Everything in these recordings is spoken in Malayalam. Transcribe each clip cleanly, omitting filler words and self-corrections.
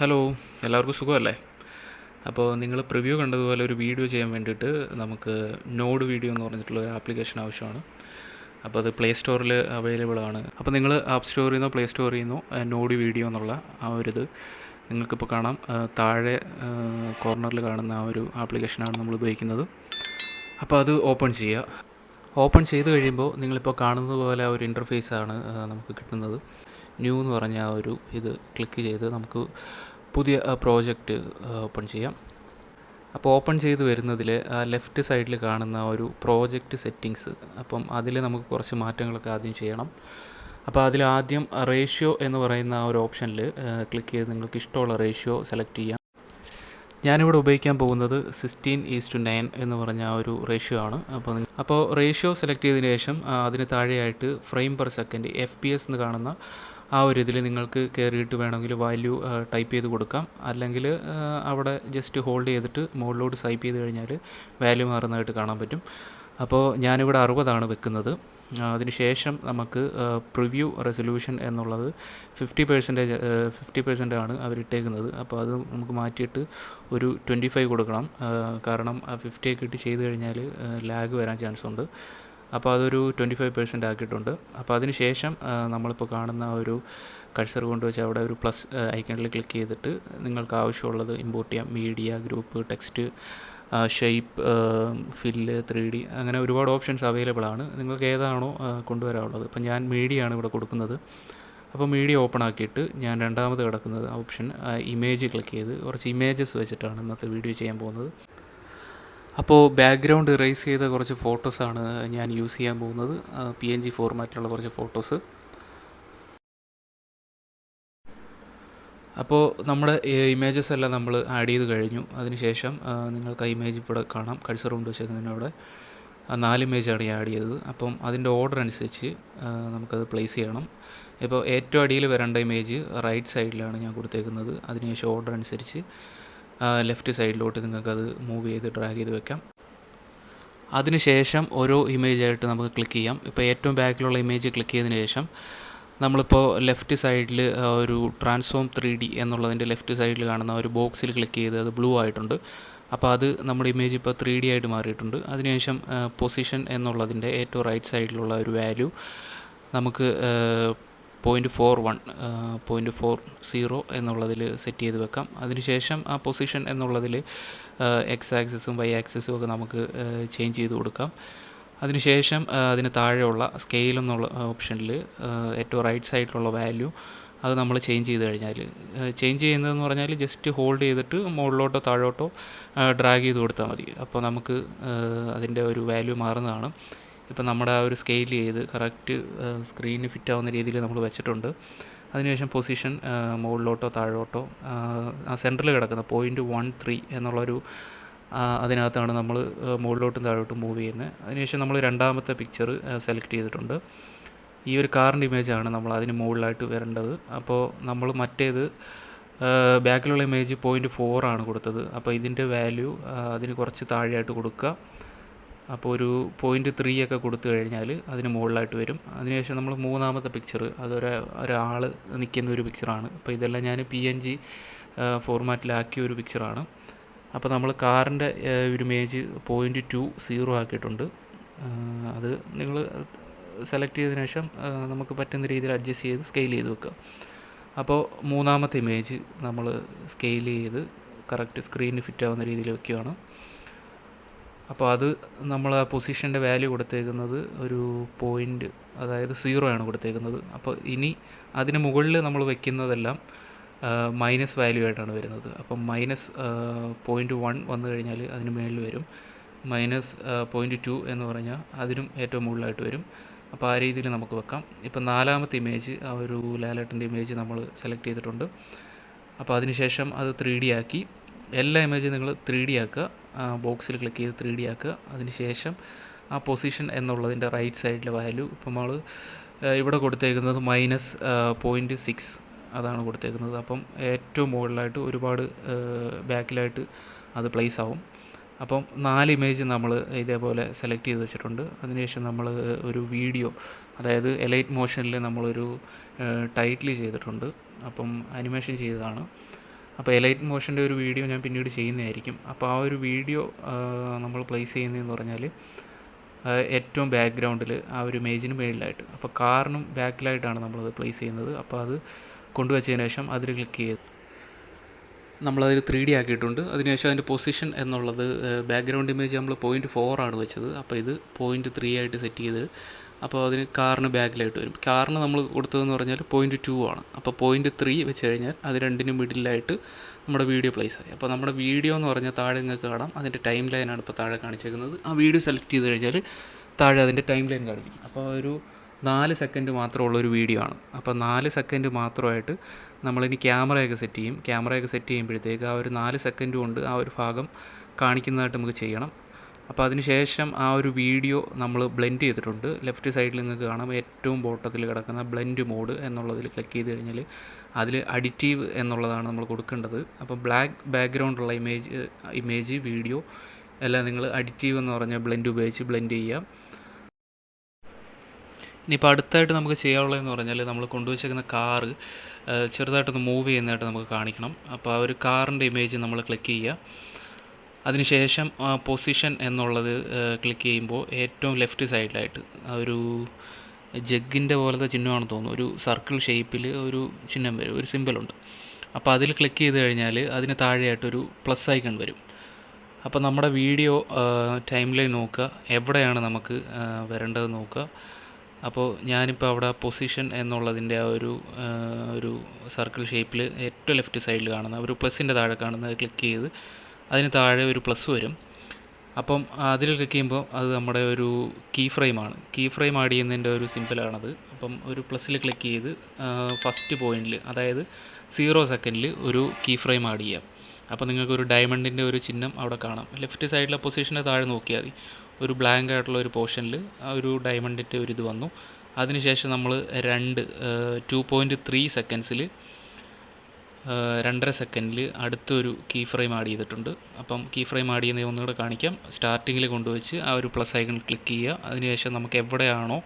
ഹലോ, എല്ലാവർക്കും സുഖമല്ലേ? അപ്പോൾ നിങ്ങൾ പ്രിവ്യൂ കണ്ടതുപോലെ ഒരു വീഡിയോ ചെയ്യാൻ വേണ്ടിയിട്ട് നമുക്ക് നോഡ് വീഡിയോ എന്ന് പറഞ്ഞിട്ടുള്ള ഒരു ആപ്ലിക്കേഷൻ ആവശ്യമാണ്. അപ്പോൾ അത് പ്ലേ സ്റ്റോറിൽ അവൈലബിൾ ആണ്. അപ്പോൾ നിങ്ങൾ ആപ്പ് സ്റ്റോറിൽ നിന്നോ പ്ലേ സ്റ്റോറിൽ നിന്നോ നോഡ് വീഡിയോ എന്നുള്ള ആ ഒരു ഇത് നിങ്ങൾക്കിപ്പോൾ കാണാം. താഴെ കോർണറിൽ കാണുന്ന ആ ഒരു ആപ്ലിക്കേഷനാണ് നമ്മൾ ഉപയോഗിക്കുന്നത്. അപ്പോൾ അത് ഓപ്പൺ ചെയ്യുക. ഓപ്പൺ ചെയ്ത് കഴിയുമ്പോൾ നിങ്ങളിപ്പോൾ കാണുന്നത് പോലെ ഒരു ഇൻ്റർഫേസാണ് നമുക്ക് കിട്ടുന്നത്. ന്യൂ എന്ന് പറഞ്ഞ ആ ഒരു ഇത് ക്ലിക്ക് ചെയ്ത് നമുക്ക് പുതിയ പ്രോജക്റ്റ് ഓപ്പൺ ചെയ്യാം. അപ്പോൾ ഓപ്പൺ ചെയ്ത് വരുന്നതിൽ ലെഫ്റ്റ് സൈഡിൽ കാണുന്ന ഒരു പ്രോജക്റ്റ് സെറ്റിങ്സ്, അപ്പം അതിൽ നമുക്ക് കുറച്ച് മാറ്റങ്ങളൊക്കെ ആദ്യം ചെയ്യണം. അപ്പോൾ അതിലാദ്യം റേഷ്യോ എന്ന് പറയുന്ന ആ ഒരു ഓപ്ഷനിൽ ക്ലിക്ക് ചെയ്ത് നിങ്ങൾക്ക് ഇഷ്ടമുള്ള റേഷ്യോ സെലക്ട് ചെയ്യാം. ഞാനിവിടെ ഉപയോഗിക്കാൻ പോകുന്നത് 16:9 എന്ന് പറഞ്ഞ ആ ഒരു റേഷ്യോ ആണ്. അപ്പോൾ റേഷ്യോ സെലക്ട് ചെയ്തതിന് ശേഷം അതിന് താഴെയായിട്ട് ഫ്രെയിം പെർ സെക്കൻഡ് FPS എന്ന് കാണുന്ന ആ ഒരു ഇതിൽ നിങ്ങൾക്ക് കയറിയിട്ട് വേണമെങ്കിൽ വാല്യൂ ടൈപ്പ് ചെയ്ത് കൊടുക്കാം. അല്ലെങ്കിൽ അവിടെ ജസ്റ്റ് ഹോൾഡ് ചെയ്തിട്ട് മുകളിലോട്ട് സ്വൈപ്പ് ചെയ്ത് കഴിഞ്ഞാൽ വാല്യൂ മാറുന്നതായിട്ട് കാണാൻ പറ്റും. അപ്പോൾ ഞാനിവിടെ 60 വെക്കുന്നത്. അതിനുശേഷം നമുക്ക് പ്രിവ്യൂ റെസൊല്യൂഷൻ എന്നുള്ളത് 50% ആണ് അവരിട്ടേക്കുന്നത്. അപ്പോൾ അത് നമുക്ക് മാറ്റിയിട്ട് ഒരു 25 കൊടുക്കണം. കാരണം 50 ഇട്ട് ചെയ്ത് കഴിഞ്ഞാൽ ലാഗ് വരാൻ ചാൻസ് ഉണ്ട്. അപ്പോൾ അതൊരു 25% ആക്കിയിട്ടുണ്ട്. അപ്പോൾ അതിന് ശേഷം നമ്മളിപ്പോൾ കാണുന്ന ഒരു കഴ്സർ കൊണ്ടുവച്ച് അവിടെ ഒരു പ്ലസ് ഐക്കണിൽ ക്ലിക്ക് ചെയ്തിട്ട് നിങ്ങൾക്ക് ആവശ്യമുള്ളത് ഇമ്പോർട്ട് ചെയ്യാം. Media, group, text, shape, fill, 3D, അങ്ങനെ ഒരുപാട് ഓപ്ഷൻസ് അവൈലബിൾ ആണ്. നിങ്ങൾക്ക് ഏതാണോ കൊണ്ടുവരാനുള്ളത്. ഇപ്പോൾ ഞാൻ മീഡിയ ആണ് ഇവിടെ കൊടുക്കുന്നത്. അപ്പോൾ മീഡിയ ഓപ്പൺ ആക്കിയിട്ട് ഞാൻ രണ്ടാമത് കിടക്കുന്നത് ഓപ്ഷൻ ഇമേജ് ക്ലിക്ക് ചെയ്ത് കുറച്ച് ഇമേജസ് വെച്ചിട്ടാണ് ഇന്നത്തെ വീഡിയോ ചെയ്യാൻ പോകുന്നത്. അപ്പോൾ ബാക്ക്ഗ്രൗണ്ട് ഇറേസ് ചെയ്ത കുറച്ച് ഫോട്ടോസാണ് ഞാൻ യൂസ് ചെയ്യാൻ പോകുന്നത്. PNG ഫോർമാറ്റിലുള്ള കുറച്ച് ഫോട്ടോസ്. അപ്പോൾ നമ്മുടെ ഇമേജസ് എല്ലാം നമ്മൾ ആഡ് ചെയ്ത് കഴിഞ്ഞു. അതിനുശേഷം നിങ്ങൾക്ക് ആ ഇമേജ് ഇവിടെ കാണാം. കഴ്സർ കൊണ്ട് വെച്ചേക്കുന്നതിനവിടെ 4 ഇമേജാണ് ഞാൻ ആഡ് ചെയ്തത്. അപ്പം അതിൻ്റെ ഓർഡർ അനുസരിച്ച് നമുക്കത് പ്ലേസ് ചെയ്യണം. ഇപ്പോൾ ഏറ്റവും അടിയിൽ വരേണ്ട ഇമേജ് റൈറ്റ് സൈഡിലാണ് ഞാൻ കൊടുത്തേക്കുന്നത്. അതിനുശേഷം ഓർഡർ അനുസരിച്ച് ലെഫ്റ്റ് സൈഡിലോട്ട് നിങ്ങൾക്കത് മൂവ് ചെയ്ത് ഡ്രാഗ് ചെയ്ത് വെക്കാം. അതിനുശേഷം ഓരോ ഇമേജായിട്ട് നമുക്ക് ക്ലിക്ക് ചെയ്യാം. ഇപ്പോൾ ഏറ്റവും ബാക്കിലുള്ള ഇമേജ് ക്ലിക്ക് ചെയ്തതിന് ശേഷം നമ്മളിപ്പോൾ ലെഫ്റ്റ് സൈഡിൽ ഒരു ട്രാൻസ്ഫോം 3D എന്നുള്ളതിൻ്റെ ലെഫ്റ്റ് സൈഡിൽ കാണുന്ന ഒരു ബോക്സിൽ ക്ലിക്ക് ചെയ്ത് അത് ബ്ലൂ ആയിട്ടുണ്ട്. അപ്പോൾ അത് നമ്മുടെ ഇമേജ് ഇപ്പോൾ 3D ആയിട്ട് മാറിയിട്ടുണ്ട്. അതിനുശേഷം പൊസിഷൻ എന്നുള്ളതിൻ്റെ ഏറ്റവും റൈറ്റ് സൈഡിലുള്ള ഒരു വാല്യൂ നമുക്ക് 0.40 എന്നുള്ളതിൽ സെറ്റ് ചെയ്ത് വെക്കാം. അതിനുശേഷം ആ പൊസിഷൻ എന്നുള്ളതിൽ X ആക്സിസും Y ആക്സിസും ഒക്കെ നമുക്ക് ചേഞ്ച് ചെയ്ത് കൊടുക്കാം. അതിനുശേഷം അതിന് താഴെയുള്ള സ്കെയിൽ എന്നുള്ള ഓപ്ഷനിൽ ഏറ്റവും റൈറ്റ് സൈഡിലുള്ള വാല്യൂ അത് നമ്മൾ ചേഞ്ച് ചെയ്ത് കഴിഞ്ഞാൽ, ചേഞ്ച് ചെയ്യുന്നതെന്ന് പറഞ്ഞാൽ ജസ്റ്റ് ഹോൾഡ് ചെയ്തിട്ട് മുകളിലോട്ടോ താഴോട്ടോ ഡ്രാഗ് ചെയ്ത് കൊടുത്താൽ മതി. അപ്പോൾ നമുക്ക് അതിൻ്റെ ഒരു വാല്യൂ മാറുന്നതാണ്. ഇപ്പം നമ്മുടെ ആ ഒരു സ്കെയിൽ ചെയ്ത് കറക്റ്റ് സ്ക്രീനിന് ഫിറ്റ് ആവുന്ന രീതിയിൽ നമ്മൾ വെച്ചിട്ടുണ്ട്. അതിനുശേഷം പൊസിഷൻ മുകളിലോട്ടോ താഴോട്ടോ ആ സെൻറ്ററിൽ കിടക്കുന്ന 0.13 എന്നുള്ളൊരു അതിനകത്താണ് നമ്മൾ മുകളിലോട്ടും താഴോട്ടും മൂവ് ചെയ്യുന്നത്. അതിനുശേഷം നമ്മൾ രണ്ടാമത്തെ പിക്ചർ സെലക്ട് ചെയ്തിട്ടുണ്ട്. ഈ ഒരു കാറിൻ്റെ ഇമേജാണ് നമ്മൾ അതിന് മുകളിലായിട്ട് വരേണ്ടത്. അപ്പോൾ നമ്മൾ മറ്റേത് ബാക്കിലുള്ള ഇമേജ് 0.4 ആണ് കൊടുത്തത്. അപ്പോൾ ഇതിൻ്റെ വാല്യൂ അതിന് കുറച്ച് താഴെയായിട്ട് കൊടുക്കുക. അപ്പോൾ ഒരു 0.3 ഒക്കെ കൊടുത്തു കഴിഞ്ഞാൽ അതിന് മുകളിലായിട്ട് വരും. അതിനുശേഷം നമ്മൾ മൂന്നാമത്തെ പിക്ചർ ഒരാൾ നിൽക്കുന്ന ഒരു പിക്ചറാണ്. അപ്പോൾ ഇതെല്ലാം ഞാൻ PNG ഫോർമാറ്റിലാക്കിയ ഒരു പിക്ചറാണ്. അപ്പോൾ നമ്മൾ കാറിൻ്റെ ഒരു ഇമേജ് 0.20 ആക്കിയിട്ടുണ്ട്. അത് നിങ്ങൾ സെലക്ട് ചെയ്തതിനു ശേഷം നമുക്ക് പറ്റുന്ന രീതിയിൽ അഡ്ജസ്റ്റ് ചെയ്ത് സ്കെയിൽ ചെയ്ത് വെക്കുക. അപ്പോൾ മൂന്നാമത്തെ ഇമേജ് നമ്മൾ സ്കെയിൽ ചെയ്ത് കറക്റ്റ് സ്ക്രീനിന് ഫിറ്റ് ആവുന്ന രീതിയിൽ വെക്കുകയാണ്. അപ്പോൾ അത് നമ്മൾ ആ പൊസിഷൻ്റെ വാല്യൂ കൊടുത്തേക്കുന്നത് ഒരു അതായത് 0 ആണ് കൊടുത്തേക്കുന്നത്. അപ്പോൾ ഇനി അതിന് മുകളിൽ നമ്മൾ വയ്ക്കുന്നതെല്ലാം മൈനസ് വാല്യൂ ആയിട്ടാണ് വരുന്നത്. അപ്പം -0.1 വന്നു കഴിഞ്ഞാൽ അതിന് മുകളിൽ വരും. -0.2 എന്ന് പറഞ്ഞാൽ അതിനും ഏറ്റവും മുകളിലായിട്ട് വരും. അപ്പോൾ ആ രീതിയിൽ നമുക്ക് വെക്കാം. ഇപ്പം നാലാമത്തെ ഇമേജ് ആ ഒരു ലാലേട്ടൻ്റെ ഇമേജ് നമ്മൾ സെലക്ട് ചെയ്തിട്ടുണ്ട്. അപ്പോൾ അതിനുശേഷം അത് 3D ആക്കി. എല്ലാ ഇമേജും നിങ്ങൾ 3D ആക്കുക. ബോക്സിൽ ക്ലിക്ക് ചെയ്ത് 3D ആക്കുക. അതിനുശേഷം ആ പൊസിഷൻ എന്നുള്ളതിൻ്റെ റൈറ്റ് സൈഡിലെ വാല്യൂ ഇപ്പം നമ്മൾ ഇവിടെ കൊടുത്തേക്കുന്നത് -0.6 അതാണ് കൊടുത്തേക്കുന്നത്. അപ്പം ഏറ്റവും മുകളിലായിട്ട് ഒരുപാട് ബാക്കിലായിട്ട് അത് പ്ലേസ് ആവും. അപ്പം 4 ഇമേജ് നമ്മൾ ഇതേപോലെ സെലക്ട് ചെയ്ത് വെച്ചിട്ടുണ്ട്. അതിനുശേഷം നമ്മൾ ഒരു വീഡിയോ, അതായത് എലൈറ്റ് മോഷനിൽ നമ്മളൊരു ടൈറ്റിൽ ചെയ്തിട്ടുണ്ട്. അപ്പം അനിമേഷൻ ചെയ്തതാണ്. അപ്പോൾ എലൈറ്റ് മോഷൻ്റെ ഒരു വീഡിയോ ഞാൻ പിന്നീട് ചെയ്യുന്നതായിരിക്കും. അപ്പോൾ ആ ഒരു വീഡിയോ നമ്മൾ പ്ലേസ് ചെയ്യുന്നതെന്ന് പറഞ്ഞാൽ ഏറ്റവും ബാക്ക്ഗ്രൗണ്ടിൽ ആ ഒരു ഇമേജിന് മേളിലായിട്ട്, അപ്പോൾ കാറിനും ബാക്കിലായിട്ടാണ് നമ്മളത് പ്ലേസ് ചെയ്യുന്നത്. അപ്പോൾ അത് കൊണ്ടുവച്ചതിന് ശേഷം അതിൽ ക്ലിക്ക് ചെയ്ത് നമ്മളതിൽ 3D ആക്കിയിട്ടുണ്ട്. അതിനുശേഷം അതിൻ്റെ പൊസിഷൻ എന്നുള്ളത് ബാക്ക്ഗ്രൗണ്ട് ഇമേജ് നമ്മൾ 0.4 ആണ് വെച്ചത്. അപ്പോൾ ഇത് 0.3 ആയിട്ട് സെറ്റ് ചെയ്ത്, അപ്പോൾ അതിന് കാറിന് ബാക്കിലായിട്ട് വരും. കാറിന് നമ്മൾ കൊടുത്തതെന്ന് പറഞ്ഞാൽ 0.2 ആണ്. അപ്പോൾ 0.3 വെച്ച് കഴിഞ്ഞാൽ അത് രണ്ടിനും മിഡിലായിട്ട് നമ്മുടെ വീഡിയോ പ്ലേസ് ആയി. അപ്പോൾ നമ്മുടെ വീഡിയോ എന്ന് പറഞ്ഞാൽ താഴെ നിങ്ങൾക്ക് കാണാം, അതിൻ്റെ ടൈം ലൈനാണ് ഇപ്പോൾ താഴെ കാണിച്ചേക്കുന്നത്. ആ വീഡിയോ സെലക്ട് ചെയ്ത് കഴിഞ്ഞാൽ താഴെ അതിൻ്റെ ടൈം ലൈൻ കാണിക്കും. അപ്പോൾ ഒരു 4 സെക്കൻഡ് മാത്രമുള്ളൊരു വീഡിയോ ആണ്. അപ്പോൾ 4 സെക്കൻഡ് മാത്രമായിട്ട് നമ്മളിനി ക്യാമറയൊക്കെ സെറ്റ് ചെയ്യും. ക്യാമറയൊക്കെ സെറ്റ് ചെയ്യുമ്പോഴത്തേക്ക് ആ ഒരു 4 സെക്കൻഡ് കൊണ്ട് ആ ഒരു ഭാഗം കാണിക്കുന്നതായിട്ട് നമുക്ക് ചെയ്യണം. അപ്പോൾ അതിന് ശേഷം ആ ഒരു വീഡിയോ നമ്മൾ ബ്ലെൻഡ് ചെയ്തിട്ടുണ്ട്. ലെഫ്റ്റ് സൈഡിൽ നിങ്ങൾക്ക് കാണാം, ഏറ്റവും ബോട്ടത്തിൽ കിടക്കുന്ന ബ്ലെൻഡ് മോഡ് എന്നുള്ളതിൽ ക്ലിക്ക് ചെയ്ത് കഴിഞ്ഞാൽ അതിൽ അഡിറ്റീവ് എന്നുള്ളതാണ് നമ്മൾ കൊടുക്കേണ്ടത്. അപ്പോൾ ബ്ലാക്ക് ബാക്ക്ഗ്രൗണ്ടുള്ള ഇമേജ് വീഡിയോ എല്ലാം നിങ്ങൾ അഡിറ്റീവ് എന്ന് പറഞ്ഞാൽ ബ്ലെൻഡ് ഉപയോഗിച്ച് ബ്ലെൻഡ് ചെയ്യുക. ഇനിയിപ്പോൾ അടുത്തായിട്ട് നമുക്ക് ചെയ്യാനുള്ളതെന്ന് പറഞ്ഞാൽ നമ്മൾ കൊണ്ടുവച്ചേക്കുന്ന കാറ് ചെറുതായിട്ടൊന്ന് മൂവ് ചെയ്യുന്നതായിട്ട് നമുക്ക് കാണിക്കണം. അപ്പോൾ ആ ഒരു കാറിൻ്റെ ഇമേജ് നമ്മൾ ക്ലിക്ക് ചെയ്യുക. അതിനുശേഷം പൊസിഷൻ എന്നുള്ളത് ക്ലിക്ക് ചെയ്യുമ്പോൾ ഏറ്റവും ലെഫ്റ്റ് സൈഡിലായിട്ട് ആ ഒരു ജഗ്ഗിൻ്റെ പോലത്തെ ചിഹ്നമാണെന്ന് തോന്നുന്നു, ഒരു സർക്കിൾ ഷേപ്പിൽ ഒരു ചിഹ്നം വരും, ഒരു സിമ്പിളുണ്ട്. അപ്പോൾ അതിൽ ക്ലിക്ക് ചെയ്ത് കഴിഞ്ഞാൽ അതിന് താഴെയായിട്ടൊരു പ്ലസ് ഐക്കൺ വരും. അപ്പോൾ നമ്മുടെ വീഡിയോ ടൈം ലൈൻ നോക്കുക, എവിടെയാണ് നമുക്ക് വരേണ്ടത് നോക്കുക. അപ്പോൾ ഞാനിപ്പോൾ അവിടെ പൊസിഷൻ എന്നുള്ളതിൻ്റെ ആ ഒരു സർക്കിൾ ഷേപ്പിൽ ഏറ്റവും ലെഫ്റ്റ് സൈഡിൽ കാണുന്ന ഒരു പ്ലസിൻ്റെ താഴെ കാണുന്നത് ക്ലിക്ക് ചെയ്ത് അതിന് താഴെ ഒരു പ്ലസ് വരും. അപ്പം അതിൽ ക്ലിക്ക് ചെയ്യുമ്പോൾ അത് നമ്മുടെ ഒരു കീ ഫ്രെയിമാണ്. കീ ഫ്രെയിം ആഡ് ചെയ്യുന്നതിൻ്റെ ഒരു സിമ്പിളാണത്. അപ്പം ഒരു പ്ലസ്സിൽ ക്ലിക്ക് ചെയ്ത് ഫസ്റ്റ് പോയിൻറ്റിൽ, അതായത് 0 സെക്കൻഡിൽ ഒരു കീ ഫ്രെയിം ആഡ് ചെയ്യാം. അപ്പോൾ നിങ്ങൾക്കൊരു ഡയമണ്ടിൻ്റെ ഒരു ചിഹ്നം അവിടെ കാണാം. ലെഫ്റ്റ് സൈഡിലെ പൊസിഷൻ്റെ താഴെ നോക്കിയാൽ മതി, ഒരു ബ്ലാങ്ക് ആയിട്ടുള്ള ഒരു പോർഷനിൽ ആ ഒരു ഡയമണ്ടിൻ്റെ ഒരു ഇത് വന്നു. അതിനുശേഷം നമ്മൾ 2.3 സെക്കൻഡ്സിൽ 2.5 സെക്കൻഡിൽ അടുത്തൊരു കീ ഫ്രെയിം ആഡ് ചെയ്തിട്ടുണ്ട്. അപ്പം കീ ഫ്രെയിം ആഡ് ചെയ്യുന്നത് ഒന്നുകൂടെ കാണിക്കാം. സ്റ്റാർട്ടിങ്ങിൽ കൊണ്ടുവച്ച് ആ ഒരു പ്ലസ് ഐക്കൺ ക്ലിക്ക് ചെയ്യുക. അതിനുശേഷം നമുക്ക് എവിടെയാണോ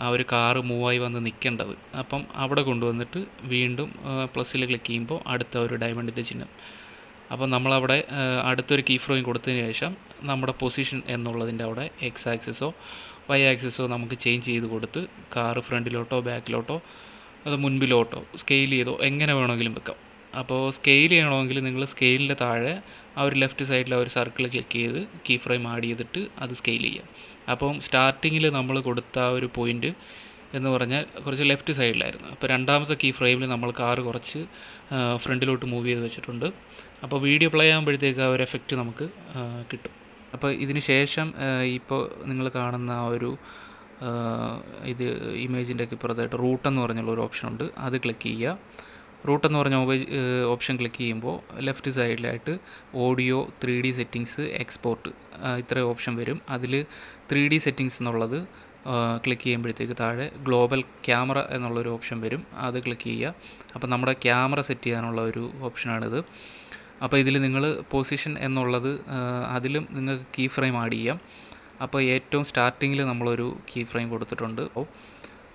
ആ ഒരു കാറ് മൂവായി വന്ന് നിൽക്കേണ്ടത്, അപ്പം അവിടെ കൊണ്ടുവന്നിട്ട് വീണ്ടും പ്ലസ്സിൽ ക്ലിക്ക് ചെയ്യുമ്പോൾ അടുത്ത ഒരു ഡയമണ്ടിൻ്റെ ചിഹ്നം. അപ്പം നമ്മളവിടെ അടുത്തൊരു കീ ഫ്രെയിം കൊടുത്തതിന് ശേഷം നമ്മുടെ പൊസിഷൻ എന്നുള്ളതിൻ്റെ അവിടെ എക്സ് ആക്സിസോ വൈ ആക്സിസോ നമുക്ക് ചേഞ്ച് ചെയ്ത് കൊടുത്ത് കാറ് ഫ്രണ്ടിലോട്ടോ ബാക്കിലോട്ടോ അത് മുൻപിലോട്ടോ സ്കെയിൽ ചെയ്തോ എങ്ങനെ വേണമെങ്കിലും വെക്കാം. അപ്പോൾ സ്കെയിൽ ചെയ്യണമെങ്കിൽ നിങ്ങൾ സ്കെയിലിൻ്റെ താഴെ ആ ഒരു ലെഫ്റ്റ് സൈഡിൽ ആ ഒരു സർക്കിൾ ക്ലിക്ക് ചെയ്ത് കീ ഫ്രെയിം ആഡ് ചെയ്തിട്ട് അത് സ്കെയിൽ ചെയ്യാം. അപ്പം സ്റ്റാർട്ടിങ്ങിൽ നമ്മൾ കൊടുത്ത ആ ഒരു പോയിൻ്റ് എന്ന് പറഞ്ഞാൽ കുറച്ച് ലെഫ്റ്റ് സൈഡിലായിരുന്നു. അപ്പോൾ രണ്ടാമത്തെ കീ ഫ്രെയിമിൽ നമ്മൾ കാറ് കുറച്ച് ഫ്രണ്ടിലോട്ട് മൂവ് ചെയ്ത് വെച്ചിട്ടുണ്ട്. അപ്പോൾ വീഡിയോ പ്ലേ ആകുമ്പോഴത്തേക്ക് ആ ഒരു എഫക്റ്റ് നമുക്ക് കിട്ടും. അപ്പോൾ ഇതിന് ശേഷം ഇപ്പോൾ നിങ്ങൾ കാണുന്ന ആ ഒരു ഇത് ഇമേജിൻ്റെ ഒക്കെ ഇപ്പുറത്തായിട്ട് റൂട്ട് എന്ന് പറഞ്ഞുള്ള ഒരു ഓപ്ഷൻ ഉണ്ട്, അത് ക്ലിക്ക് ചെയ്യുക. റൂട്ട് എന്ന് പറഞ്ഞ ഓപ്ഷൻ ക്ലിക്ക് ചെയ്യുമ്പോൾ ലെഫ്റ്റ് സൈഡിലായിട്ട് ഓഡിയോ, 3D സെറ്റിങ്സ്, എക്സ്പോർട്ട് ഇത്രയും ഓപ്ഷൻ വരും. അതിൽ 3D സെറ്റിങ്സ് എന്നുള്ളത് ക്ലിക്ക് ചെയ്യുമ്പോഴത്തേക്ക് താഴെ ഗ്ലോബൽ ക്യാമറ എന്നുള്ളൊരു ഓപ്ഷൻ വരും, അത് ക്ലിക്ക് ചെയ്യുക. അപ്പോൾ നമ്മുടെ ക്യാമറ സെറ്റ് ചെയ്യാനുള്ള ഒരു ഓപ്ഷനാണിത്. അപ്പോൾ ഇതിൽ നിങ്ങൾ പൊസിഷൻ എന്നുള്ളത് അതിലും നിങ്ങൾക്ക് കീ ഫ്രെയിം ആഡ് ചെയ്യാം. അപ്പോൾ ഏറ്റവും സ്റ്റാർട്ടിങ്ങിൽ നമ്മളൊരു കീ ഫ്രെയിം കൊടുത്തിട്ടുണ്ട്.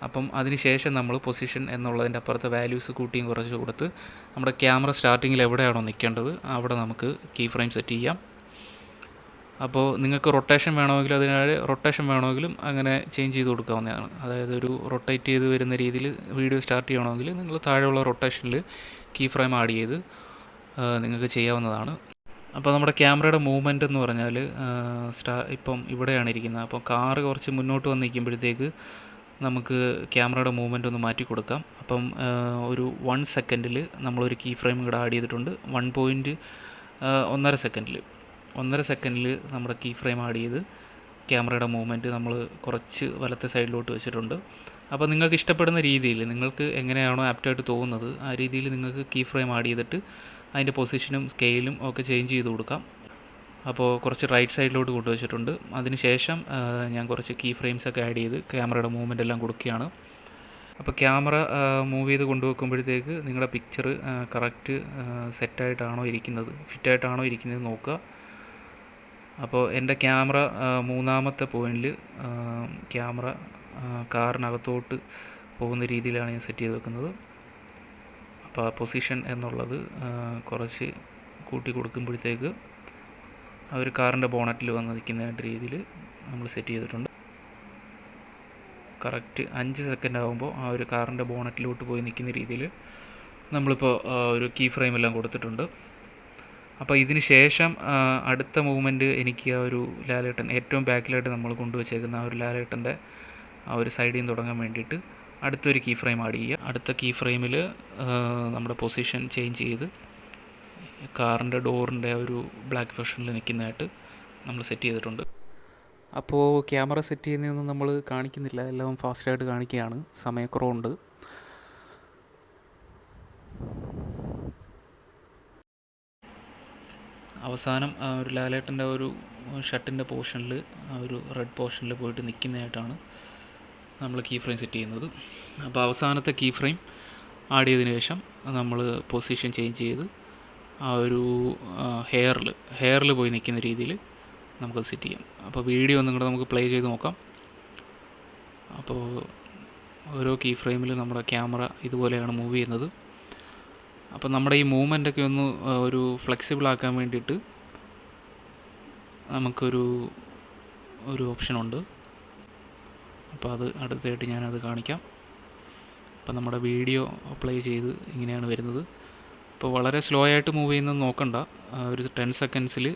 അപ്പം അതിന് ശേഷം നമ്മൾ പൊസിഷൻ എന്നുള്ളതിൻ്റെ അപ്പുറത്തെ വാല്യൂസ് കൂട്ടിയും കുറച്ച് കൊടുത്ത് നമ്മുടെ ക്യാമറ സ്റ്റാർട്ടിങ്ങിൽ എവിടെയാണോ നിൽക്കേണ്ടത് അവിടെ നമുക്ക് കീ ഫ്രെയിം സെറ്റ് ചെയ്യാം. അപ്പോൾ നിങ്ങൾക്ക് റൊട്ടേഷൻ വേണമെങ്കിൽ റൊട്ടേഷൻ വേണമെങ്കിലും അങ്ങനെ ചേഞ്ച് ചെയ്ത് കൊടുക്കാവുന്നതാണ്. അതായത് ഒരു റൊട്ടേറ്റ് ചെയ്ത് വരുന്ന രീതിയിൽ വീഡിയോ സ്റ്റാർട്ട് ചെയ്യണമെങ്കിൽ നിങ്ങൾ താഴെയുള്ള റൊട്ടേഷനിൽ കീ ഫ്രെയിം ആഡ് ചെയ്ത് നിങ്ങൾക്ക് ചെയ്യാവുന്നതാണ്. അപ്പോൾ നമ്മുടെ ക്യാമറയുടെ മൂവ്മെൻ്റ് എന്ന് പറഞ്ഞാൽ ഇപ്പം ഇവിടെയാണ് ഇരിക്കുന്നത്. അപ്പോൾ കാറ് കുറച്ച് മുന്നോട്ട് വന്ന് നിൽക്കുമ്പോഴത്തേക്ക് നമുക്ക് ക്യാമറയുടെ മൂവ്മെൻ്റ് ഒന്ന് മാറ്റി കൊടുക്കാം. അപ്പം ഒരു 1 സെക്കൻഡിൽ നമ്മളൊരു കീ ഫ്രെയിം കൂടെ ആഡ് ചെയ്തിട്ടുണ്ട്. 1.5 സെക്കൻഡിൽ നമ്മുടെ കീ ഫ്രെയിം ആഡ് ചെയ്ത് ക്യാമറയുടെ മൂവ്മെൻറ്റ് നമ്മൾ കുറച്ച് വലത്തെ സൈഡിലോട്ട് വെച്ചിട്ടുണ്ട്. അപ്പോൾ നിങ്ങൾക്ക് ഇഷ്ടപ്പെടുന്ന രീതിയിൽ നിങ്ങൾക്ക് എങ്ങനെയാണോ ആപ്റ്റായിട്ട് തോന്നുന്നത് ആ രീതിയിൽ നിങ്ങൾക്ക് കീ ഫ്രെയിം ആഡ് ചെയ്തിട്ട് അതിൻ്റെ പൊസിഷനും സ്കെയിലും ഒക്കെ ചേഞ്ച് ചെയ്ത് കൊടുക്കാം. അപ്പോൾ കുറച്ച് റൈറ്റ് സൈഡിലോട്ട് കൊണ്ടുവച്ചിട്ടുണ്ട്. അതിന് ശേഷം ഞാൻ കുറച്ച് കീ ഫ്രെയിംസൊക്കെ ആഡ് ചെയ്ത് ക്യാമറയുടെ മൂവ്മെൻ്റ് എല്ലാം കൊടുക്കുകയാണ്. അപ്പോൾ ക്യാമറ മൂവ് ചെയ്ത് കൊണ്ടുവെക്കുമ്പോഴത്തേക്ക് നിങ്ങളുടെ പിക്ചർ കറക്റ്റ് സെറ്റായിട്ടാണോ ഇരിക്കുന്നത്, ഫിറ്റായിട്ടാണോ ഇരിക്കുന്നത് നോക്കുക. അപ്പോൾ എൻ്റെ ക്യാമറ മൂന്നാമത്തെ പോയിൻറ്റിൽ ക്യാമറ കാറിനകത്തോട്ട് പോകുന്ന രീതിയിലാണ് ഞാൻ സെറ്റ് ചെയ്ത് വെക്കുന്നത്. അപ്പോൾ ആ പൊസിഷൻ എന്നുള്ളത് കുറച്ച് കൂട്ടി കൊടുക്കുമ്പോഴത്തേക്ക് ആ ഒരു കാറിൻ്റെ ബോണറ്റിൽ വന്ന് നിൽക്കുന്നതായിട്ട് രീതിയിൽ നമ്മൾ സെറ്റ് ചെയ്തിട്ടുണ്ട്. കറക്റ്റ് 5 സെക്കൻഡ് ആകുമ്പോൾ ആ ഒരു കാറിൻ്റെ ബോണറ്റിലോട്ട് പോയി നിൽക്കുന്ന രീതിയിൽ നമ്മളിപ്പോൾ ഒരു കീ ഫ്രെയിം എല്ലാം കൊടുത്തിട്ടുണ്ട്. അപ്പോൾ ഇതിന് ശേഷം അടുത്ത മൂവ്മെൻറ്റ് എനിക്ക് ആ ഒരു ലാലേട്ടൻ ഏറ്റവും ബാക്കിലായിട്ട് നമ്മൾ കൊണ്ടുവച്ചേക്കുന്ന ആ ഒരു ലാലേട്ടൻ്റെ ആ ഒരു സൈഡിൽ നിന്ന് തുടങ്ങാൻ വേണ്ടിയിട്ട് അടുത്തൊരു കീ ഫ്രെയിം ആഡ് ചെയ്യുക. അടുത്ത കീ ഫ്രെയിമിൽ നമ്മുടെ പൊസിഷൻ ചേഞ്ച് ചെയ്ത് കാറിൻ്റെ ഡോറിൻ്റെ ഒരു ബ്ലാക്ക് പൊസിഷനിൽ നിൽക്കുന്നതായിട്ട് നമ്മൾ സെറ്റ് ചെയ്തിട്ടുണ്ട്. അപ്പോൾ ക്യാമറ സെറ്റ് ചെയ്യുന്നതൊന്നും നമ്മൾ കാണിക്കുന്നില്ല, എല്ലാം ഫാസ്റ്റായിട്ട് കാണിക്കുകയാണ്, സമയക്കുറവുണ്ട്. അവസാനം ഒരു ലാലേട്ടൻ്റെ ഒരു ഷർട്ടിൻ്റെ പോർഷനിൽ ആ ഒരു റെഡ് പോർഷനിൽ പോയിട്ട് നിൽക്കുന്നതായിട്ടാണ് നമ്മൾ കീ ഫ്രെയിം സെറ്റ് ചെയ്യുന്നത്. അപ്പോൾ അവസാനത്തെ കീ ഫ്രെയിം ആഡ് ചെയ്തതിന് ശേഷം നമ്മൾ പൊസിഷൻ ചേഞ്ച് ചെയ്ത് ആ ഒരു ഹെയറിൽ പോയി നിൽക്കുന്ന രീതിയിൽ നമുക്കത് സെറ്റ് ചെയ്യാം. അപ്പോൾ വീഡിയോ ഒന്നും കൂടെ നമുക്ക് പ്ലേ ചെയ്ത് നോക്കാം. അപ്പോൾ ഓരോ കീ ഫ്രെയിമിൽ നമ്മുടെ ക്യാമറ ഇതുപോലെയാണ് മൂവ് ചെയ്യുന്നത്. അപ്പോൾ നമ്മുടെ ഈ മൂവ്മെൻറ്റൊക്കെ ഒന്ന് ഒരു ഫ്ലെക്സിബിൾ ആക്കാൻ വേണ്ടിയിട്ട് നമുക്കൊരു ഓപ്ഷനുണ്ട്. അപ്പോൾ അത് അടുത്തായിട്ട് ഞാനത് കാണിക്കാം. അപ്പോൾ നമ്മുടെ വീഡിയോ പ്ലേ ചെയ്ത് ഇങ്ങനെയാണ് വരുന്നത്. അപ്പോൾ വളരെ സ്ലോ ആയിട്ട് മൂവ് ചെയ്യുന്നത് നോക്കണ്ട, ഒരു 10 സെക്കൻഡ്സിൽ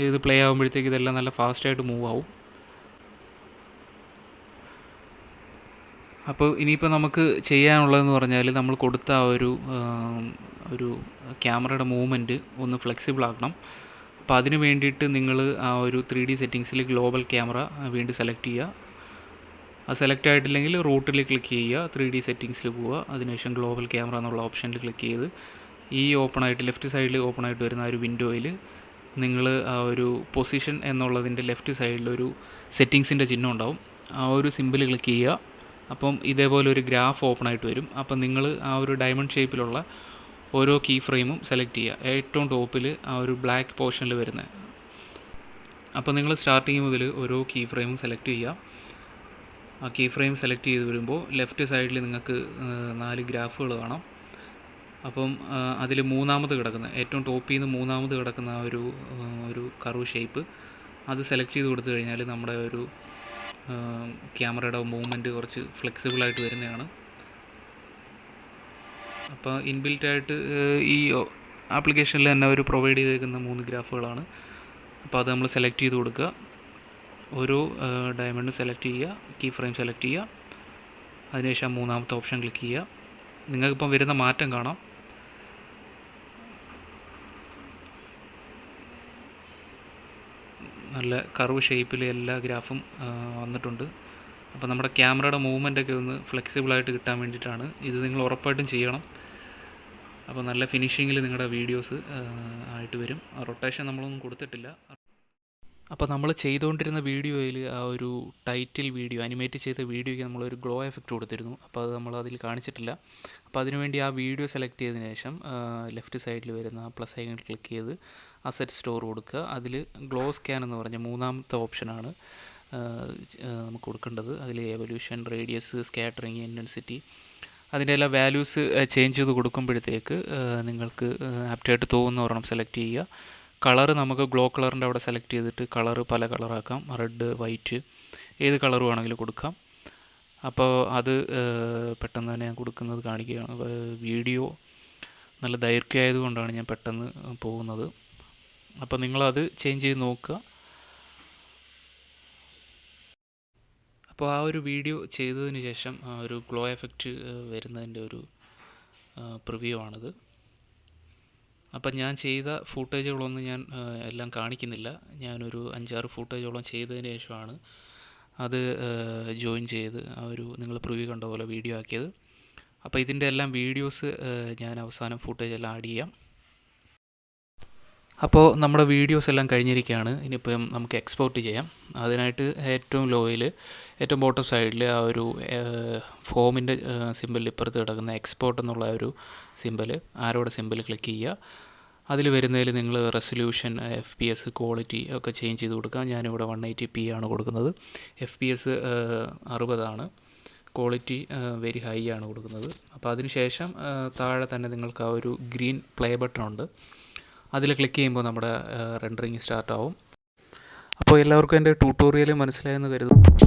ഇത് പ്ലേ ആകുമ്പോഴത്തേക്ക് ഇതെല്ലാം നല്ല ഫാസ്റ്റായിട്ട് മൂവ് ആവും. അപ്പോൾ ഇനിയിപ്പോൾ നമുക്ക് ചെയ്യാനുള്ളതെന്ന് പറഞ്ഞാൽ നമ്മൾ കൊടുത്ത ആ ഒരു ക്യാമറയുടെ മൂവ്മെൻറ്റ് ഒന്ന് ഫ്ലെക്സിബിൾ ആക്കണം. അപ്പോൾ അതിന് വേണ്ടിയിട്ട് നിങ്ങൾ ആ ഒരു 3D സെറ്റിങ്സിൽ ഗ്ലോബൽ ക്യാമറ വീണ്ടും സെലക്ട് ചെയ്യുക. അത് സെലക്ട് ആയിട്ടില്ലെങ്കിൽ റൂട്ടിൽ ക്ലിക്ക് ചെയ്യുക, 3D സെറ്റിങ്സിൽ പോവുക, അതിനുശേഷം ഗ്ലോബൽ ക്യാമറ എന്നുള്ള ഓപ്ഷനിൽ ക്ലിക്ക് ചെയ്ത് ഈ ഓപ്പണായിട്ട് ലെഫ്റ്റ് സൈഡിൽ ഓപ്പണായിട്ട് വരുന്ന ആ ഒരു വിൻഡോയിൽ നിങ്ങൾ ആ ഒരു പൊസിഷൻ എന്നുള്ളതിൻ്റെ ലെഫ്റ്റ് സൈഡിലൊരു സെറ്റിങ്സിൻ്റെ ചിഹ്നം ഉണ്ടാവും, ആ ഒരു സിമ്പിൾ ക്ലിക്ക് ചെയ്യുക. അപ്പം ഇതേപോലെ ഒരു ഗ്രാഫ് ഓപ്പണായിട്ട് വരും. അപ്പം നിങ്ങൾ ആ ഒരു ഡയമണ്ട് ഷേപ്പിലുള്ള ഓരോ കീ ഫ്രെയിമും സെലക്ട് ചെയ്യുക, ഏറ്റവും ടോപ്പിൽ ആ ഒരു ബ്ലാക്ക് പോർഷനിൽ വരുന്നത്. അപ്പോൾ നിങ്ങൾ സ്റ്റാർട്ടിങ് മുതൽ ഓരോ കീ ഫ്രെയിമും സെലക്ട് ചെയ്യുക. ആ കീ ഫ്രെയിം സെലക്ട് ചെയ്ത് വരുമ്പോൾ ലെഫ്റ്റ് സൈഡിൽ നിങ്ങൾക്ക് 4 ഗ്രാഫുകൾ കാണാം. അപ്പം അതിൽ മൂന്നാമത് കിടക്കുന്ന, ഏറ്റവും ടോപ്പിൽ നിന്ന് മൂന്നാമത് കിടക്കുന്ന ആ ഒരു കർവ് ഷേപ്പ് അത് സെലക്ട് ചെയ്ത് കൊടുത്തു കഴിഞ്ഞാൽ നമ്മുടെ ഒരു ക്യാമറയുടെ മൂവ്മെൻറ്റ് കുറച്ച് ഫ്ലെക്സിബിളായിട്ട് വരുന്നതാണ്. അപ്പോൾ ഇൻബിൽറ്റായിട്ട് ഈ ആപ്ലിക്കേഷനിൽ തന്നെ ഒരു പ്രൊവൈഡ് ചെയ്തേക്കുന്ന 3 ഗ്രാഫുകളാണ്. അപ്പോൾ അത് നമ്മൾ സെലക്ട് ചെയ്ത് കൊടുക്കുക, ഓരോ ഡയമണ്ട് സെലക്ട് ചെയ്യുക, കീ ഫ്രെയിം സെലക്ട് ചെയ്യുക, അതിനുശേഷം മൂന്നാമത്തെ ഓപ്ഷൻ ക്ലിക്ക് ചെയ്യുക. നിങ്ങൾക്കിപ്പം വരുന്ന മാറ്റം കാണാം. നല്ല കർവ് ഷേപ്പിൽ എല്ലാ ഗ്രാഫും വന്നിട്ടുണ്ട്. അപ്പോൾ നമ്മുടെ ക്യാമറയുടെ മൂവ്മെൻറ്റൊക്കെ ഒന്ന് ഫ്ലെക്സിബിളായിട്ട് കിട്ടാൻ വേണ്ടിയിട്ടാണ് ഇത്. നിങ്ങൾ ഉറപ്പായിട്ടും ചെയ്യണം. അപ്പോൾ നല്ല ഫിനിഷിങ്ങിൽ നിങ്ങളുടെ വീഡിയോസ് ആയിട്ട് വരും. റൊട്ടേഷൻ നമ്മളൊന്നും കൊടുത്തിട്ടില്ല. അപ്പോൾ നമ്മൾ ചെയ്തുകൊണ്ടിരുന്ന വീഡിയോയിൽ ആ ഒരു ടൈറ്റിൽ വീഡിയോ, അനിമേറ്റ് ചെയ്ത വീഡിയോയ്ക്ക് നമ്മളൊരു ഗ്ലോ എഫക്റ്റ് കൊടുത്തിരുന്നു. അപ്പോൾ അത് നമ്മൾ അതിൽ കാണിച്ചിട്ടില്ല. അപ്പോൾ അതിനുവേണ്ടി ആ വീഡിയോ സെലക്ട് ചെയ്തതിന് ശേഷം ലെഫ്റ്റ് സൈഡിൽ വരുന്ന പ്ലസ് ഐക്കണിൽ ക്ലിക്ക് ചെയ്ത് അസറ്റ് സ്റ്റോർ കൊടുക്കുക. അതിൽ ഗ്ലോ സ്കാൻ എന്ന് പറഞ്ഞ മൂന്നാമത്തെ ഓപ്ഷനാണ് നമുക്ക് കൊടുക്കേണ്ടത്. അതിൽ എവല്യൂഷൻ, റേഡിയസ്, സ്കാറ്ററിങ്, ഇൻറ്റൻസിറ്റി, അതിൻ്റെ എല്ലാ വാല്യൂസ് ചേഞ്ച് ചെയ്ത് കൊടുക്കുമ്പോഴത്തേക്ക് നിങ്ങൾക്ക് ആപ്റ്റായിട്ട് തോന്നുന്ന ഒരെണ്ണം സെലക്ട് ചെയ്യുക. കളറ് നമുക്ക് ഗ്ലോ കളറിൻ്റെ അവിടെ സെലക്ട് ചെയ്തിട്ട് കളറ് പല കളറാക്കാം, റെഡ്, വൈറ്റ്, ഏത് കളർ വേണമെങ്കിലും കൊടുക്കാം. അപ്പോൾ അത് പെട്ടെന്ന് തന്നെ ഞാൻ കൊടുക്കുന്നത് കാണിക്കുകയാണ്. വീഡിയോ നല്ല ദൈർഘ്യമായതുകൊണ്ടാണ് ഞാൻ പെട്ടെന്ന് പോകുന്നത്. അപ്പോൾ നിങ്ങളത് ചേഞ്ച് ചെയ്ത് നോക്കുക. അപ്പോൾ ആ ഒരു വീഡിയോ ചെയ്തതിന് ശേഷം ആ ഒരു ഗ്ലോ എഫക്റ്റ് വരുന്നതിൻ്റെ ഒരു പ്രിവ്യൂ ആണിത്. അപ്പം ഞാൻ ചെയ്ത ഫൂട്ടേജുകളൊന്നും ഞാൻ എല്ലാം കാണിക്കുന്നില്ല. ഞാനൊരു 5-6 ഫൂട്ടേജോളം ചെയ്തതിന് ശേഷമാണ് അത് ജോയിൻ ചെയ്ത് ആ ഒരു നിങ്ങൾ പ്രിവ്യൂ കണ്ട പോലെ വീഡിയോ ആക്കിയത്. അപ്പോൾ ഇതിൻ്റെ എല്ലാം വീഡിയോസ് ഞാൻ അവസാനം ഫൂട്ടേജ് എല്ലാം ആഡ് ചെയ്യാം. അപ്പോൾ നമ്മുടെ വീഡിയോസ് എല്ലാം കഴിഞ്ഞിരിക്കുകയാണ്. ഇനിയിപ്പം നമുക്ക് എക്സ്പോർട്ട് ചെയ്യാം. അതിനായിട്ട് ഏറ്റവും ലോയിൽ, ഏറ്റവും ബോട്ടം സൈഡിൽ ആ ഒരു ഫോമിൻ്റെ സിമ്പിളിൽ ഇപ്പുറത്ത് കിടക്കുന്ന എക്സ്പോർട്ട് എന്നുള്ള ഒരു സിമ്പിൾ, ആരോടെ സിമ്പിൾ ക്ലിക്ക് ചെയ്യുക. അതിൽ വരുന്നതിൽ നിങ്ങൾ റെസൊല്യൂഷൻ, FPS, ക്വാളിറ്റി ഒക്കെ ചേഞ്ച് ചെയ്ത് കൊടുക്കുക. ഞാനിവിടെ 180p ആണ് കൊടുക്കുന്നത്. FPS 60 ആണ്, ക്വാളിറ്റി വെരി ഹൈ ആണ് കൊടുക്കുന്നത്. അപ്പോൾ അതിനുശേഷം താഴെ തന്നെ നിങ്ങൾക്ക് ആ ഒരു ഗ്രീൻ പ്ലേ ബട്ടൺ ഉണ്ട്. അതിൽ ക്ലിക്ക് ചെയ്യുമ്പോൾ നമ്മുടെ റെൻഡറിങ് സ്റ്റാർട്ട് ആവും. അപ്പോൾ എല്ലാവർക്കും എൻ്റെ ട്യൂട്ടോറിയൽ മനസ്സിലായെന്ന് കരുതുന്നു.